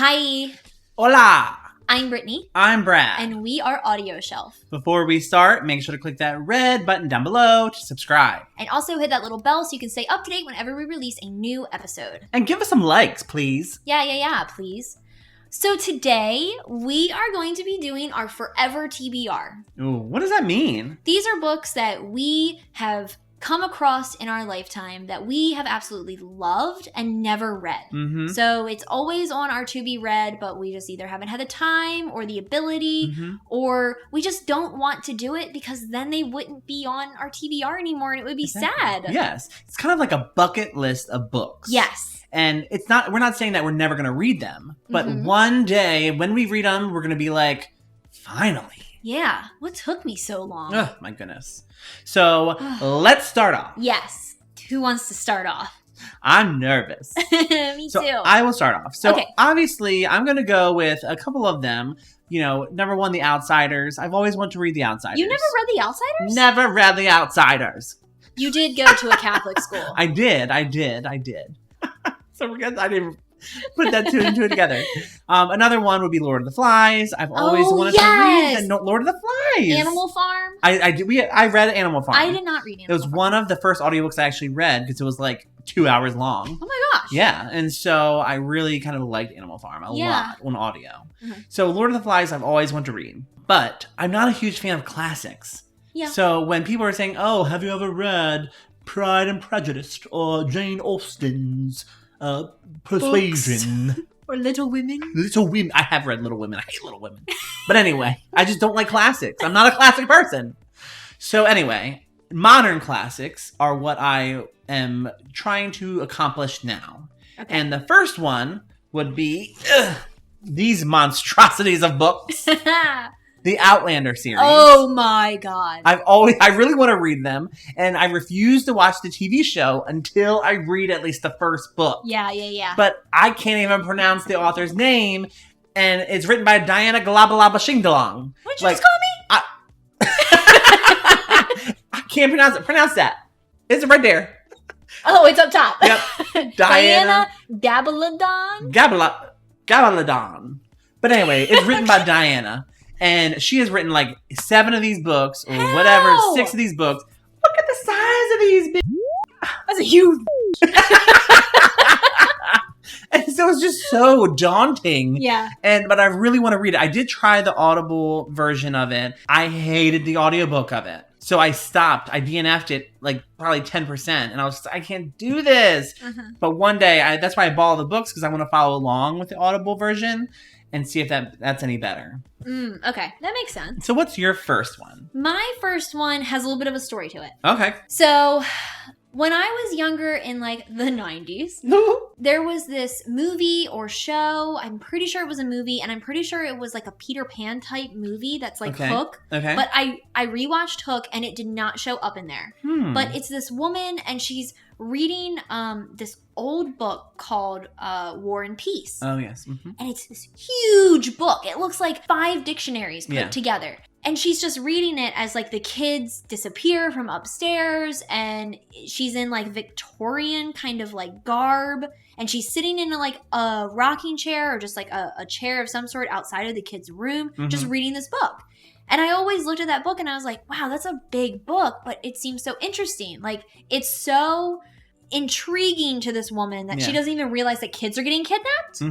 Hi, Hola! I'm Brittany, I'm Brad. and we are AudioShelf. Before we start, make sure to click that red button down below to subscribe. And also hit that little bell so you can stay up to date whenever we release a new episode. And give us some likes, please. Yeah, please. So today, we are going to be doing our Forever TBR. Ooh, what does that mean? These are books that we have come across in our lifetime that we have absolutely loved and never read. Mm-hmm. So it's always on our to be read, but we just either haven't had the time or the ability, or we just don't want to do it because then they wouldn't be on our TBR anymore and it would be sad. Yes. It's kind of like a bucket list of books. Yes. And we're not saying that we're never going to read them, but one day when we read them, we're going to be like, finally. Yeah. What took me so long? Oh, my goodness. So let's start off. Yes. Who wants to start off? I'm nervous. Me So too. I will start off. So Okay. obviously, I'm going to go with a couple of them. You know, number one, The Outsiders. I've always wanted to read The Outsiders. You never read The Outsiders? Never read The Outsiders. You did go to a Catholic school. I did. So I didn't put that two and two together. Another one would be Lord of the Flies. I've always wanted to read Lord of the Flies. Animal Farm? I read Animal Farm. I did not read Animal Farm. It was one of the first audiobooks I actually read because it was like 2 hours long. Oh my gosh. Yeah, and so I really kind of liked Animal Farm a lot on audio. Mhm. So Lord of the Flies I've always wanted to read. But I'm not a huge fan of classics. Yeah. So when people are saying, oh, have you ever read Pride and Prejudice or Jane Austen's Persuasion? Or Little Women? Little Women. I have read Little Women. I hate Little Women. But anyway, I just don't like classics. I'm not a classic person. So anyway, modern classics are what I am trying to accomplish now. Okay. And the first one would be these monstrosities of books. The Outlander series. Oh my god. I really want to read them, and I refuse to watch the TV show until I read at least the first book. Yeah. But I can't even pronounce the author's name, and it's written by Diana Galabalaba Shingdalong. What did you just call me? I can't pronounce it. Pronounce that. It's right there. Oh, it's up top. Yep. Diana Gabaldon. Gabaladon. But anyway, it's written by Diana. And she has written like 7 of these books or whatever, 6 of these books. Look at the size of these bitches. That's a huge. And so it's just so daunting. Yeah. But I really want to read it. I did try the Audible version of it. I hated the audiobook of it. So I stopped. I DNF'd it like probably 10%. And I can't do this. But one day, that's why I bought all the books because I want to follow along with the Audible version and see if that's any better. Okay, that makes sense. So what's your first one? My first one has a little bit of a story to it. Okay. So, when I was younger in like the 90s, there was this movie or show. I'm pretty sure it was a movie, and I'm pretty sure it was like a Peter Pan type movie that's like Hook. Okay. But I rewatched Hook, and it did not show up in there. But it's this woman, and she's reading this old book called War and Peace. Oh, yes. And it's this huge book. It looks like 5 dictionaries put together. And she's just reading it as like the kids disappear from upstairs, and she's in like Victorian kind of like garb, and she's sitting in like a rocking chair or just like a chair of some sort outside of the kids' room, just reading this book. And I always looked at that book and I was like, wow, that's a big book, but it seems so interesting. Like, it's so intriguing to this woman that she doesn't even realize that kids are getting kidnapped.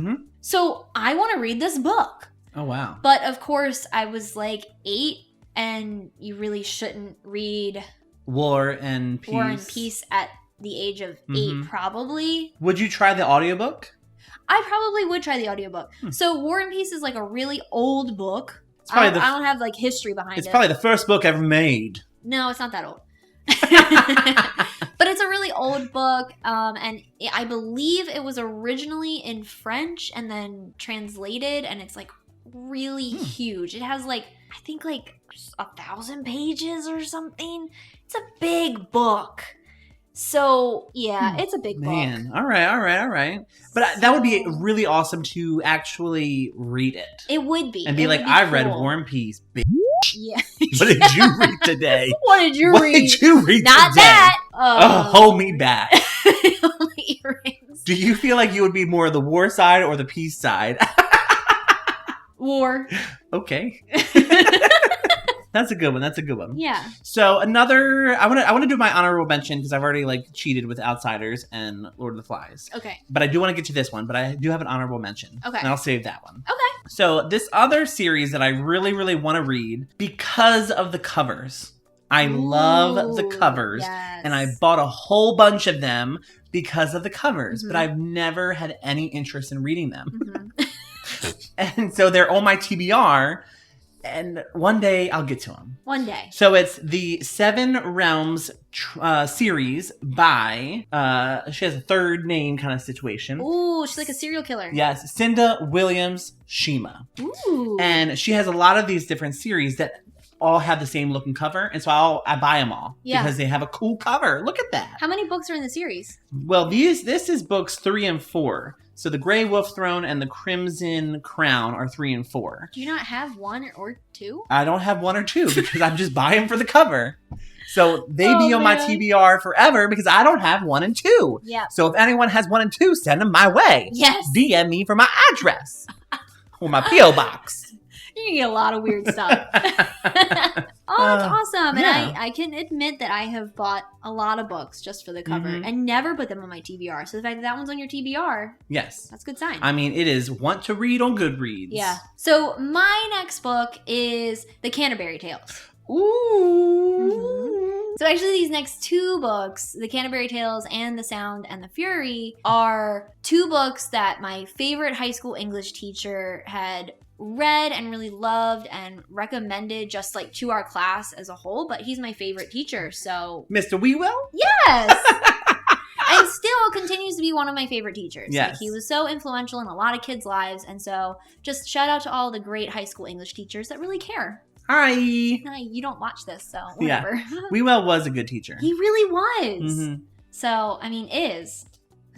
So I want to read this book. Oh, wow. But of course, I was like 8, and you really shouldn't read War and Peace at the age of 8, probably. Would you try the audiobook? I probably would try the audiobook. So War and Peace is like a really old book. I don't have like history behind it. It's probably the first book ever made. No, it's not that old. But it's a really old book, and I believe it was originally in French and then translated, and it's like really huge. It has like, I think like 1,000 pages or something. It's a big book. So yeah, it's a big book. All right. But that would be really awesome to actually read it. It would be. And be like, I read War and Peace, bitch. Yeah. What did you read today? What did you read? What did you read Not today? that. Hold me back. My earrings. Do you feel like you would be more the war side or the peace side? War. Okay. That's a good one. That's a good one. Yeah. So another, I want to do my honorable mention because I've already like cheated with Outsiders and Lord of the Flies. Okay. But I do want to get to this one, but I do have an honorable mention. Okay. And I'll save that one. Okay. So this other series that I really, really want to read because of the covers. I love the covers. Yes. And I bought a whole bunch of them because of the covers, but I've never had any interest in reading them. And so they're on my TBR. And one day I'll get to them. One day. So it's the Seven Realms series by, she has a third name kind of situation. Ooh, she's like a serial killer. Yes, Cinda Williams Shima. Ooh. And she has a lot of these different series that all have the same looking cover. And so I buy them all because they have a cool cover. Look at that. How many books are in the series? Well, this is books 3 and 4. So the Grey Wolf Throne and the Crimson Crown are 3 and 4. Do you not have 1 or 2? I don't have 1 or 2 because I'm just buying for the cover. So they be on my TBR forever because I don't have 1 and 2. Yeah. So if anyone has 1 and 2, send them my way. Yes. DM me for my address or my P.O. box. You can get a lot of weird stuff. Oh, that's awesome. And yeah. I can admit that I have bought a lot of books just for the cover and never put them on my TBR. So the fact that one's on your TBR, yes, that's a good sign. I mean, it is want to read on Goodreads. Yeah. So my next book is The Canterbury Tales. Ooh. So actually these next 2 books, The Canterbury Tales and The Sound and the Fury, are 2 books that my favorite high school English teacher had read and really loved and recommended just like to our class as a whole, but he's my favorite teacher, so Mr. Wewell? yes. And still continues to be one of my favorite teachers. Yes. Like, he was so influential in a lot of kids' lives, and so just shout out to all the great high school English teachers that really care. Hi. You don't watch this, so whatever. Yeah. Wewell was a good teacher. He really was. Mm-hmm. So, I mean, because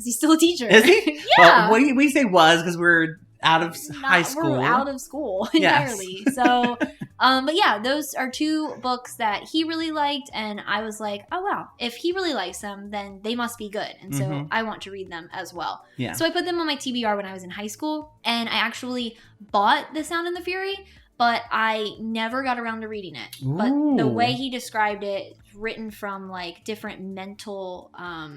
he's still a teacher. Is he? Yeah. Well, we say was because we're out of high school. We're out of school Yes. entirely. So, but yeah, those are 2 books that he really liked, and I was like, oh wow, if he really likes them, then they must be good, and so I want to read them as well. Yeah. So I put them on my TBR when I was in high school, and I actually bought The Sound and the Fury, but I never got around to reading it. Ooh. But the way he described it, written from like different mental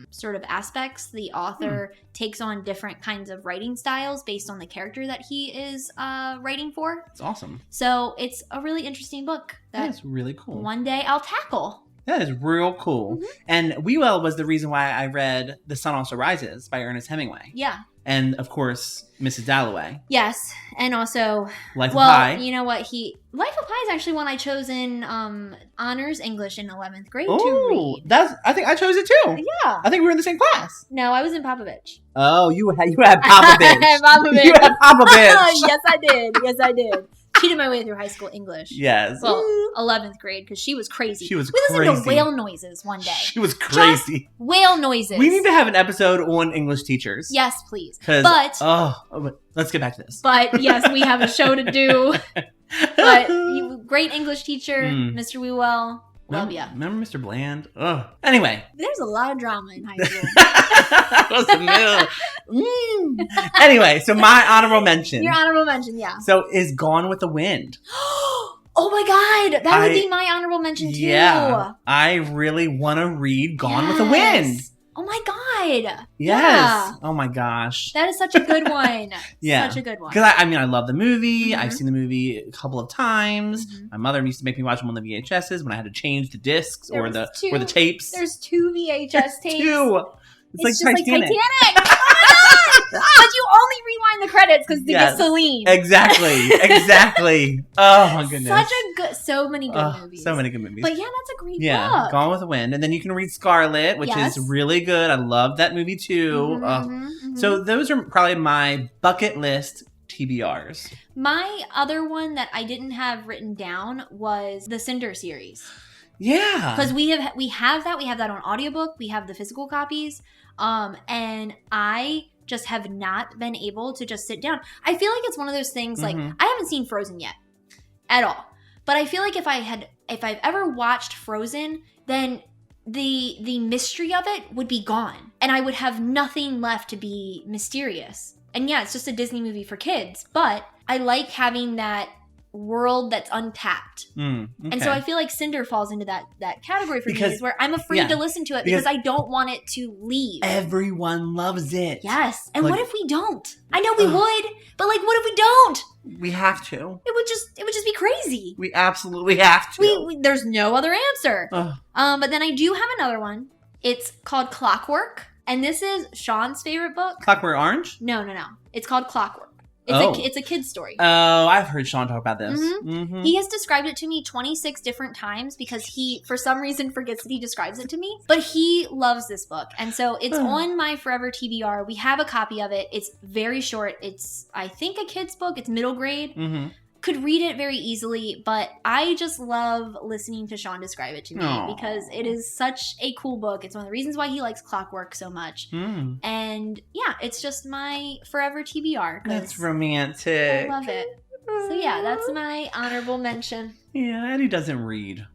sort of aspects, the author takes on different kinds of writing styles based on the character that he is writing for. It's awesome. So it's a really interesting book That's really cool. one day I'll tackle. That is real cool. And Wewell was the reason why I read The Sun Also Rises by Ernest Hemingway. Yeah. And, of course, Mrs. Dalloway. Yes. And also, Life of Pi. you know what? Life of Pi is actually one I chose in honors English in 11th grade to Oh, read. I think I chose it too. Yeah. I think we were in the same class. No, I was in Popovich. Oh, you had Popovich. Popovich. You had Popovich. Yes, I did. Yes, I did. Cheated my way through high school English. Yes. Well, 11th grade, because she was crazy. She was we crazy. listened to whale noises one day. She was crazy. Just whale noises. We need to have an episode on English teachers. Yes, please. But let's get back to this. But yes, we have a show to do. But great English teacher, Mr. Wewell. Love ya. Remember Mr. Bland? Ugh. Anyway. There's a lot of drama in high school. Anyway, so my honorable mention. Your honorable mention, yeah. So is Gone with the Wind. Oh my God. That would be my honorable mention too. Yeah. I really want to read Gone with the Wind. Oh my God. Yes. Yeah. Oh my gosh. That is such a good one. Yeah. Such a good one. Because I love the movie. I've seen the movie a couple of times. My mother used to make me watch them on the VHSs when I had to change the discs or the tapes. There's 2 VHS tapes. 2. It's like Titanic. But you only rewind the credits because they get Celine. Exactly. Oh my goodness. So many good movies. So many good movies. But yeah, that's a great book. Gone with the Wind. And then you can read Scarlet, which is really good. I love that movie too. So those are probably my bucket list TBRs. My other one that I didn't have written down was the Cinder series. Yeah. Because we have that on audiobook. We have the physical copies. And I just have not been able to just sit down. I feel like it's one of those things like I haven't seen Frozen yet at all. But I feel like if I've ever watched Frozen, then the mystery of it would be gone. And I would have nothing left to be mysterious. And yeah, it's just a Disney movie for kids, but I like having that world that's untapped. Okay. And so I feel like Cinder falls into that category for me, is where I'm afraid to listen to it because I don't want it to leave. Everyone loves it. Yes. And what if we don't? I know we would, but like, what if we don't? We have to. It would just be crazy. We absolutely have to. There's no other answer. But then I do have another one. It's called Clockwork. And this is Sean's favorite book. Clockwork Orange? No. It's called Clockwork. It's a kid's story. Oh, I've heard Sean talk about this. He has described it to me 26 different times because he, for some reason, forgets that he describes it to me. But he loves this book. And so it's on my Forever TBR. We have a copy of it. It's very short. It's, I think, a kid's book. It's middle grade. Could read it very easily, but I just love listening to Sean describe it to me because it is such a cool book. It's one of the reasons why he likes Clockwork so much. And yeah, it's just my Forever TBR. That's romantic. I love it. So yeah, that's my honorable mention. Yeah, Eddie doesn't read.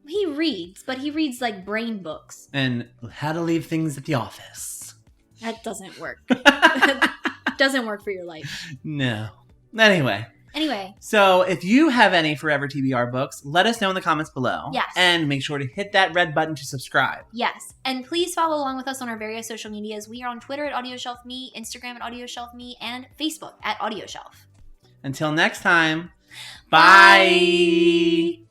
He reads, but he reads like brain books. And How to Leave Things at the Office. That doesn't work. Doesn't work for your life. No. Anyway. So if you have any Forever TBR books, let us know in the comments below. Yes. And make sure to hit that red button to subscribe. Yes. And please follow along with us on our various social medias. We are on Twitter at AudioShelfMe, Instagram at AudioShelfMe, and Facebook at AudioShelf. Until next time, bye.